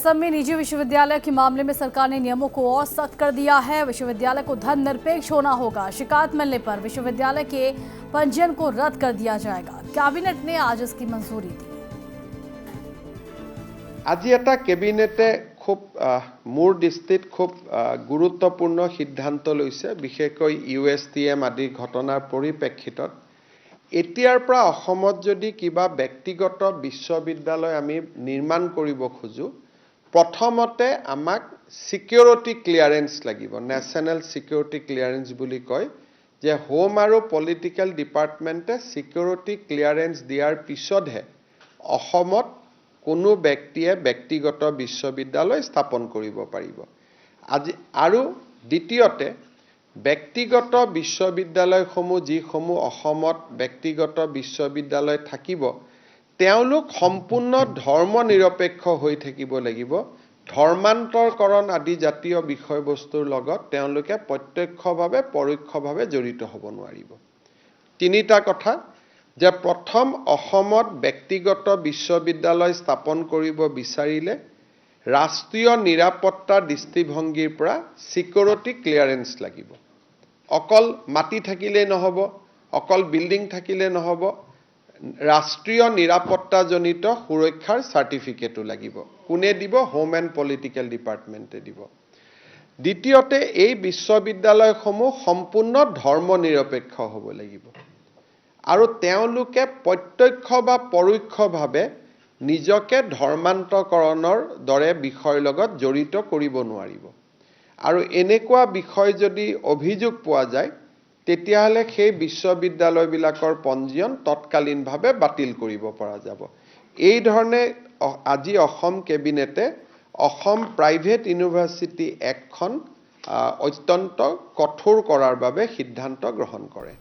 असम में निजी विश्वविद्यालय के मामले में सरकार ने नियमों को और सख्त कर दिया है। विश्वविद्यालय को धर्मनिरपेक्ष होना होगा। शिकायत मिलने पर विश्वविद्यालय के पंजीयन को रद्द कर दिया जाएगा। कैबिनेट ने आज इसकी मंजूरी दी। আজি এটা কেবিনেটে খুব মোৰ দৃষ্টিত খুব গুৰুত্বপূৰ্ণ সিদ্ধান্ত লৈছে, বিশেষকৈ ইউএছটিএম আদিৰ ঘটনাৰ পৰিপ্ৰেক্ষিতত এতিয়াৰ পৰা অসমত যদি কিবা ব্যক্তিগত বিশ্ববিদ্যালয় আমি নিৰ্মাণ কৰিব খোজো, প্ৰথমতে আমাক সিকিউৰিটি ক্লিয়াৰেন্স লাগিব। নেশ্যনেল সিকিউৰিটি ক্লিয়াৰেন্স বুলি কয়, যে হোম আৰু পলিটিক্যাল ডিপাৰ্টমেণ্টে সিকিউৰিটি ক্লিয়াৰেন্স দিয়াৰ পিছতহে অসমত কোনো ব্যক্তিয়ে ব্যক্তিগত বিশ্ববিদ্যালয় স্থাপন কৰিব পাৰিব। আজি আৰু দ্বিতীয়তে ব্যক্তিগত বিশ্ববিদ্যালয়সমূহ যিসমূহ অসমত ব্যক্তিগত বিশ্ববিদ্যালয় থাকিব, তেওঁলোক সম্পূৰ্ণ ধৰ্ম নিৰপেক্ষ হৈ থাকিব লাগিব। ধৰ্মান্তৰকৰণ আদি জাতীয় বিষয়বস্তুৰ লগত তেওঁলোকে প্ৰত্যক্ষভাৱে পৰোক্ষভাৱে জড়িত হ'ব নোৱাৰিব। তিনিটা কথা, যে প্ৰথম অসমত ব্যক্তিগত বিশ্ববিদ্যালয় স্থাপন কৰিব বিচাৰিলে ৰাষ্ট্ৰীয় নিৰাপত্তাৰ দৃষ্টিভংগীৰ পৰা সিকিউৰিটি ক্লিয়াৰেন্স লাগিব। অকল মাটি থাকিলেই নহ'ব, অকল বিল্ডিং থাকিলে নহ'ব, ৰাষ্ট্ৰীয় নিৰাপত্তাজনিত সুৰক্ষাৰ চাৰ্টিফিকেটো লাগিব। কোনে দিব? হোম এণ্ড পলিটিক্যাল ডিপাৰ্টমেণ্টে দিব। দ্বিতীয়তে এই বিশ্ববিদ্যালয়সমূহ সম্পূৰ্ণ ধৰ্ম নিৰপেক্ষ হ'ব লাগিব আৰু তেওঁলোকে প্ৰত্যক্ষ বা পৰোক্ষভাৱে নিজকে ধৰ্মান্তৰকৰণৰ দৰে বিষয়ৰ লগত জড়িত কৰিব নোৱাৰিব। আৰু এনেকুৱা বিষয় যদি অভিযোগ পোৱা যায়, তেতিয়াহ'লে সেই বিশ্ববিদ্যালয়বিলাকৰ পঞ্জীয়ন তৎকালীনভাৱে বাতিল কৰিব পৰা যাব। এই ধৰণে আজি অসম কেবিনেটে অসম প্ৰাইভেট ইউনিভাৰ্চিটি এক্টখন অত্যন্ত কঠোৰ কৰাৰ বাবে সিদ্ধান্ত গ্ৰহণ কৰে।